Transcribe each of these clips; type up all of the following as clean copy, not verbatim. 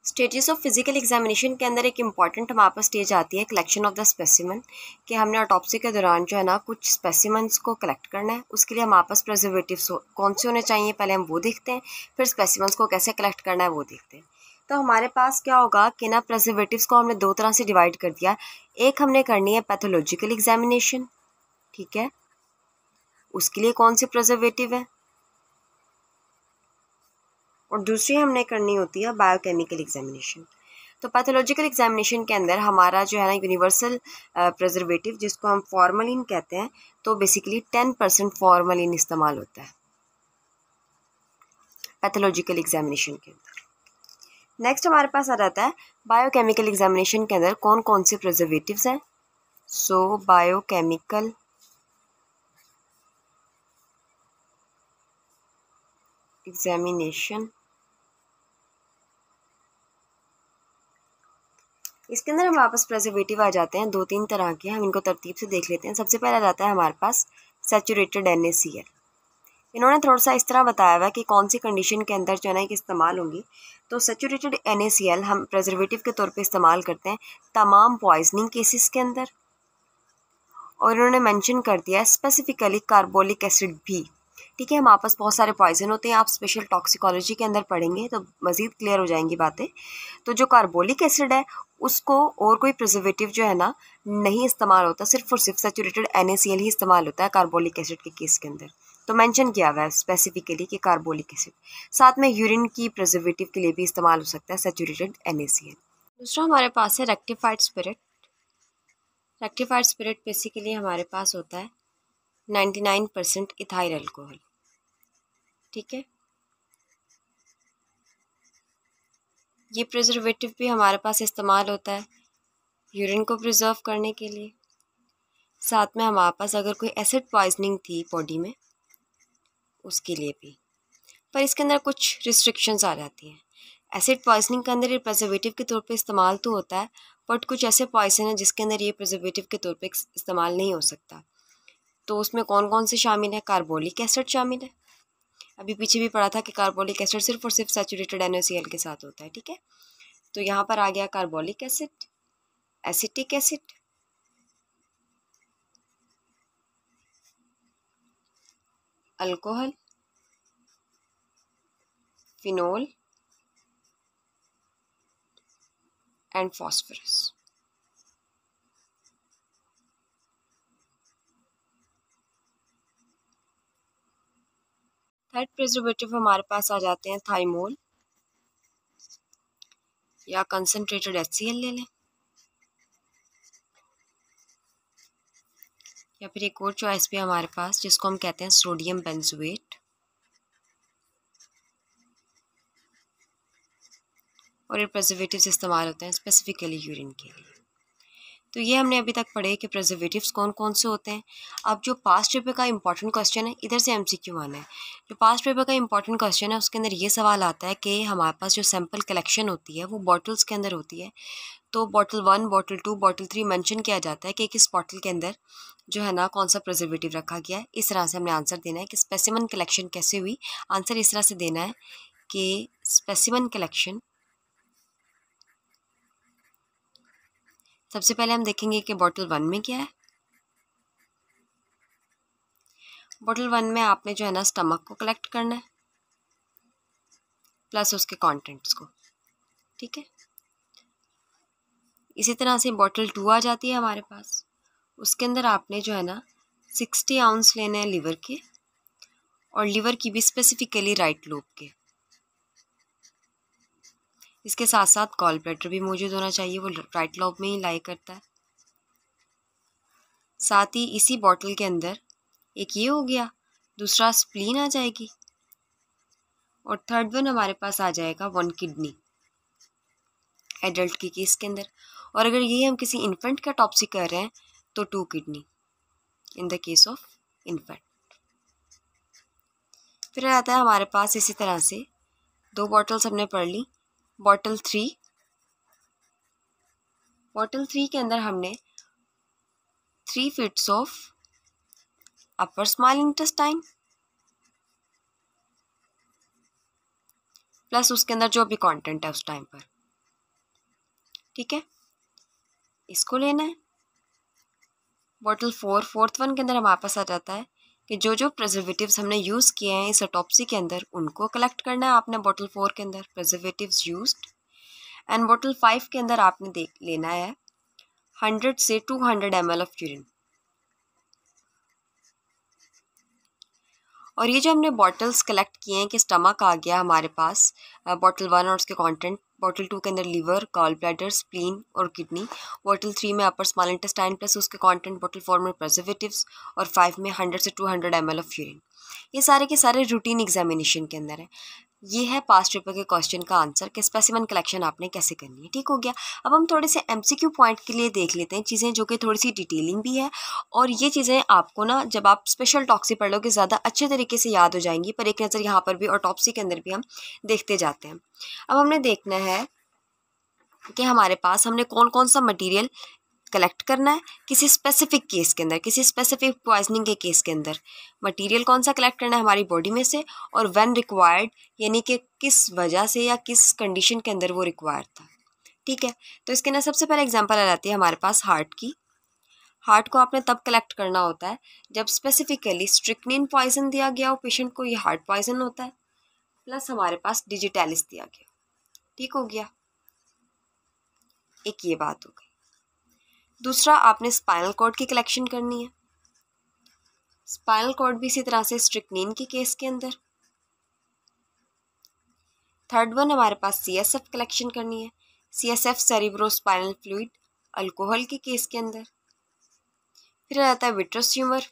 Stages of physical examination के अंदर एक इम्पॉर्टेंट हमारे पास स्टेज आती है कलेक्शन ऑफ द स्पेसिमन, कि हमने ऑटोप्सी के दौरान जो है ना कुछ स्पेसिमन्स को कलेक्ट करना है। उसके लिए हमारे पास प्रिजर्वेटिव्स कौन से होने चाहिए पहले हम वो देखते हैं, फिर स्पेसिमन्स को कैसे कलेक्ट करना है वो देखते हैं। तो हमारे पास क्या होगा कि ना प्रिजर्वेटिव्स को हमने दो तरह से डिवाइड कर दिया। एक हमने करनी है पैथोलॉजिकल एग्जामिनेशन, ठीक है, उसके लिए कौन सी प्रिजर्वेटिव है, और दूसरी हमने करनी होती है बायोकेमिकल एग्जामिनेशन। तो पैथोलॉजिकल एग्जामिनेशन के अंदर हमारा जो है ना यूनिवर्सल प्रिजर्वेटिव जिसको हम फॉर्मलिन कहते हैं, तो बेसिकली 10% फॉर्मलिन इस्तेमाल होता है पैथोलॉजिकल एग्जामिनेशन के अंदर। नेक्स्ट हमारे पास आ जाता है बायोकेमिकल एग्जामिनेशन के अंदर कौन कौन से प्रिजर्वेटिव्स हैं। सो बायोकेमिकल एग्जामिनेशन, इसके अंदर हमारे पास प्रिजर्वेटिव आ जाते हैं दो तीन तरह के, हम इनको तरतीब से देख लेते हैं। सबसे पहला जाता है हमारे पास सैचुरेटेड NaCl। इन्होंने थोड़ा सा इस तरह बताया हुआ है कि कौन सी कंडीशन के अंदर जो है ना कि इस्तेमाल होंगी। तो सैचुरेटेड NaCl हम प्रिजर्वेटिव के तौर पे इस्तेमाल करते हैं तमाम पॉइजनिंग केसेस के अंदर, और इन्होंने मेंशन कर दिया है स्पेसिफिकली कार्बोलिक एसिड भी। ठीक है, हमारे पास बहुत सारे पॉइजन होते हैं, आप स्पेशल टॉक्सिकोलॉजी के अंदर पढ़ेंगे तो मज़ीद क्लियर हो जाएंगी बातें। तो जो कार्बोलिक एसिड है उसको और कोई प्रिजर्वेटिव जो है ना नहीं इस्तेमाल होता, सिर्फ और सिर्फ सैचुरेटेड NaCl ही इस्तेमाल होता है कार्बोलिक एसिड के केस के अंदर। तो मेंशन किया हुआ है स्पेसिफिकली कि कार्बोलिक एसिड। साथ में यूरिन की प्रिजर्वेटिव के लिए भी इस्तेमाल हो सकता है सैचुरेटेड NaCl। दूसरा हमारे पास है rectified spirit. Rectified spirit basically हमारे पास होता है 99% इथाइल अल्कोहल। ठीक है, ये प्रिजर्वेटिव भी हमारे पास इस्तेमाल होता है यूरिन को प्रिजर्व करने के लिए। साथ में हमारे पास अगर कोई एसिड पॉइजनिंग थी बॉडी में उसके लिए भी, पर इसके अंदर कुछ रिस्ट्रिक्शंस आ जाती हैं। एसिड पॉइजनिंग के अंदर ये प्रिजर्वेटिव के तौर पे इस्तेमाल तो होता है, बट कुछ ऐसे पॉइजन है जिसके अंदर ये प्रिजर्वेटिव के तौर पे इस्तेमाल नहीं हो सकता। तो उसमें कौन कौन से शामिल है? कार्बोलिक एसिड शामिल है। अभी पीछे भी पढ़ा था कि कार्बोलिक एसिड सिर्फ और सिर्फ सैचुरेटेड NaCl के साथ होता है। ठीक है, तो यहाँ पर आ गया carbolic acid, acetic acid, alcohol, phenol and phosphorus. Third preservative हमारे पास आ जाते हैं थाइमोल या कंसनट्रेटेड HCl ले लें, या फिर एक और चॉइस भी हमारे पास जिसको हम कहते हैं सोडियम बेंजोएट, और ये प्रिजर्वेटिव्स इस्तेमाल होते हैं स्पेसिफिकली यूरिन के लिए। तो ये हमने अभी तक पढ़े कि प्रिजर्वेटिव्स कौन कौन से होते हैं। अब जो पास्ट पेपर का इंपॉर्टेंट क्वेश्चन है, इधर से MCQ आना है। जो पास्ट पेपर का इंपॉर्टेंट क्वेश्चन है उसके अंदर ये सवाल आता है कि हमारे पास जो सैम्पल कलेक्शन होती है वो बॉटल्स के अंदर होती है। तो बॉटल 1, बॉटल 2, बॉटल 3 मेंशन किया जाता है कि किस बॉटल के अंदर जो है ना कौन सा प्रिजर्वेटिव रखा गया है। इस तरह से हमने आंसर देना है कि स्पेसिमन कलेक्शन कैसे हुई। आंसर इस तरह से देना है कि स्पेसिमन कलेक्शन, सबसे पहले हम देखेंगे कि बॉटल 1 में क्या है। बॉटल 1 में आपने जो है ना स्टमक को कलेक्ट करना है प्लस उसके कंटेंट्स को। ठीक है, इसी तरह से बॉटल 2 आ जाती है हमारे पास। उसके अंदर आपने जो है ना 60 आउंस लेने हैं लिवर के, और लिवर की भी स्पेसिफिकली राइट लोब के। इसके साथ साथ गॉल ब्लैडर भी मौजूद होना चाहिए, वो राइट लोब में ही लाई करता है। साथ ही इसी बॉटल के अंदर एक ये हो गया, दूसरा स्प्लीन आ जाएगी, और थर्ड वन हमारे पास आ जाएगा 1 किडनी एडल्ट की केस के अंदर। और अगर ये हम किसी इन्फेंट का टॉप्सी कर रहे हैं तो 2 kidney in the case of infant. फिर आता है हमारे पास इसी तरह से 2 बॉटल्स हमने पढ़ ली। बॉटल 3, बॉटल 3 के अंदर हमने 3 feets of upper small intestine plus उसके अंदर जो भी कंटेंट है उस टाइम पर। ठीक है, इसको लेना है। बॉटल 4 वन के अंदर हमारे पास आ जाता है कि जो जो प्रिजर्वेटिव्स हमने यूज़ किए हैं इस ऑटोप्सी के अंदर उनको कलेक्ट करना है आपने बॉटल 4 के अंदर, प्रिजर्वेटिव्स यूज्ड। एंड बॉटल 5 के अंदर आपने देख लेना है 100 से 200 ml ऑफ यूरिन। और ये जो हमने बॉटल्स कलेक्ट किए हैं कि स्टमक आ गया हमारे पास, बॉटल 1 और उसके कंटेंट, बॉटल 2 के अंदर लीवर, गॉल ब्लैडर, स्प्लीन और किडनी, बॉटल 3 में अपर स्मॉल इंटेस्टाइन प्लस उसके कंटेंट, बॉटल 4 में प्रिजर्वेटिव्स और 5 में 100 से 200 ml ऑफ यूरिन। ये सारे के सारे रूटीन एग्जामिनेशन के अंदर है। ये है पास्ट पेपर के क्वेश्चन का आंसर कि स्पेसिमेन कलेक्शन आपने कैसे करनी है। ठीक हो गया। अब हम थोड़े से एमसीक्यू पॉइंट के लिए देख लेते हैं चीज़ें जो कि थोड़ी सी डिटेलिंग भी है, और ये चीज़ें आपको ना जब आप स्पेशल टॉक्सी पढ़ लोगे ज़्यादा अच्छे तरीके से याद हो जाएंगी, पर एक नज़र यहाँ पर भी ऑटोप्सी के अंदर भी हम देखते जाते हैं। अब हमने देखना है कि हमारे पास हमने कौन कौन सा मटीरियल कलेक्ट करना है किसी स्पेसिफिक केस के अंदर, किसी स्पेसिफिक पॉइजनिंग के केस के अंदर मटेरियल कौन सा कलेक्ट करना है हमारी बॉडी में से, और व्हेन रिक्वायर्ड, यानी कि किस वजह से या किस कंडीशन के अंदर वो रिक्वायर्ड था। ठीक है, तो इसके अंदर सबसे पहले एग्जांपल आ जाती है हमारे पास हार्ट की। हार्ट को आपने तब कलेक्ट करना होता है जब स्पेसिफिकली स्ट्रिक्निन पॉइजन दिया गया हो पेशेंट को, ये हार्ट पॉइजन होता है, प्लस हमारे पास डिजिटैलिस दिया गया। ठीक हो गया, एक ये बात हो गई। दूसरा, आपने स्पाइनल कॉर्ड की कलेक्शन करनी है। स्पाइनल कॉर्ड भी इसी तरह से स्ट्रिक्निन के केस के अंदर। थर्ड वन हमारे पास सीएसएफ कलेक्शन करनी है। सीएसएफ सेरिब्रोस्पाइनल फ्लूइड अल्कोहल के केस के अंदर। फिर आ जाता है विट्रस ट्यूमर,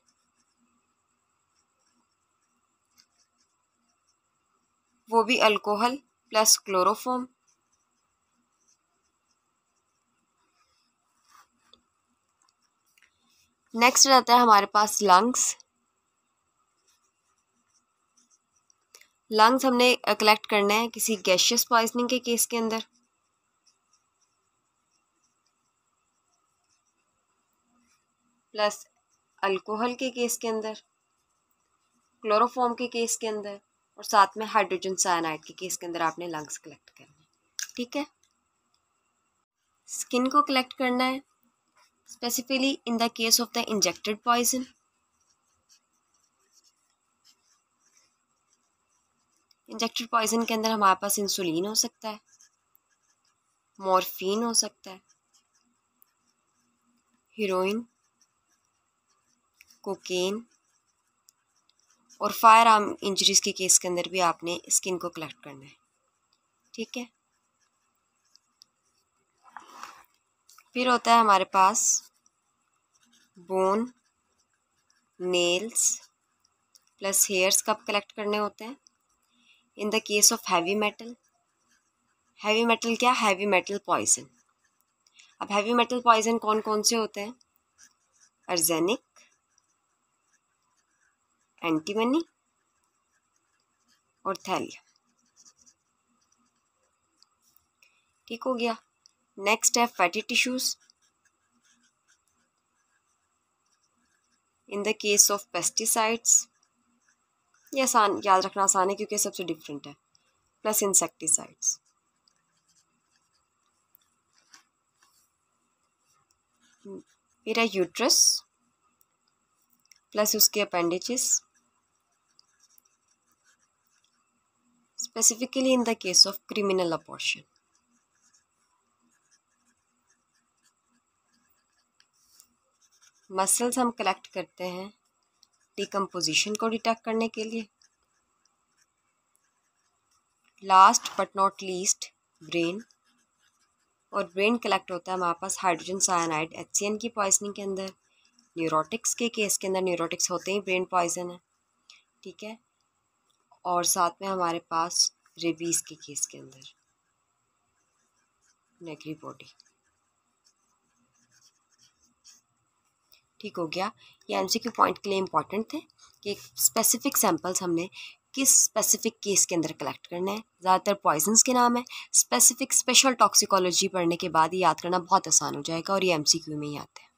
वो भी अल्कोहल प्लस क्लोरोफॉर्म। नेक्स्ट रहता है हमारे पास लंग्स। लंग्स हमने कलेक्ट करना है किसी गैशियस पॉइजनिंग के केस के अंदर। प्लस अल्कोहल के केस के अंदर, क्लोरोफॉर्म के केस के अंदर, और साथ में हाइड्रोजन साइनाइड के केस के अंदर आपने लंग्स कलेक्ट करने हैं। ठीक है, स्किन को कलेक्ट करना है specifically in the case of the injected poison. Injected poison के अंदर हमारे पास इंसुलिन हो सकता है, मॉर्फिन हो सकता है, हीरोइन, कोकेन, और फायर आर्म इंजरीज के केस के अंदर भी आपने स्किन को कलेक्ट करना है। ठीक है, फिर होता है हमारे पास बोन, नेल्स प्लस हेयर्स कब कलेक्ट करने होते हैं इन the case of heavy metal. Heavy metal क्या, हैवी मेटल पॉइजन। अब हैवी मेटल पॉइजन कौन कौन से होते हैं, आर्सेनिक, एंटीमनी और थैलियम। ठीक हो गया। नेक्स्ट है fatty tissues in the case of pesticides. ये आसान, याद रखना आसान है क्योंकि सबसे डिफरेंट है, प्लस इंसेक्टिसाइड्स। फिर है यूट्रस प्लस उसके appendages, specifically in the case of criminal abortion. Muscles हम कलेक्ट करते हैं डिकम्पोजिशन को डिटेक्ट करने के लिए। Last but not least brain, और ब्रेन कलेक्ट होता है हमारे पास हाइड्रोजन साइनाइड HCN की पॉइजनिंग के अंदर। न्यूरोटिक्स के केस के अंदर, न्यूरोटिक्स होते ही ब्रेन पॉइजन है। ठीक है, और साथ में हमारे पास रेबीज के केस के अंदर नेगरी बॉडी। ठीक हो गया, ये MCQ पॉइंट के लिए इंपॉर्टेंट थे कि स्पेसिफिक सैंपल्स हमने किस स्पेसिफिक केस के अंदर कलेक्ट करना है। ज़्यादातर पॉइजन्स के नाम है। स्पेसिफिक स्पेशल टॉक्सिकोलॉजी पढ़ने के बाद ये याद करना बहुत आसान हो जाएगा, और ये MCQ में ही आता है।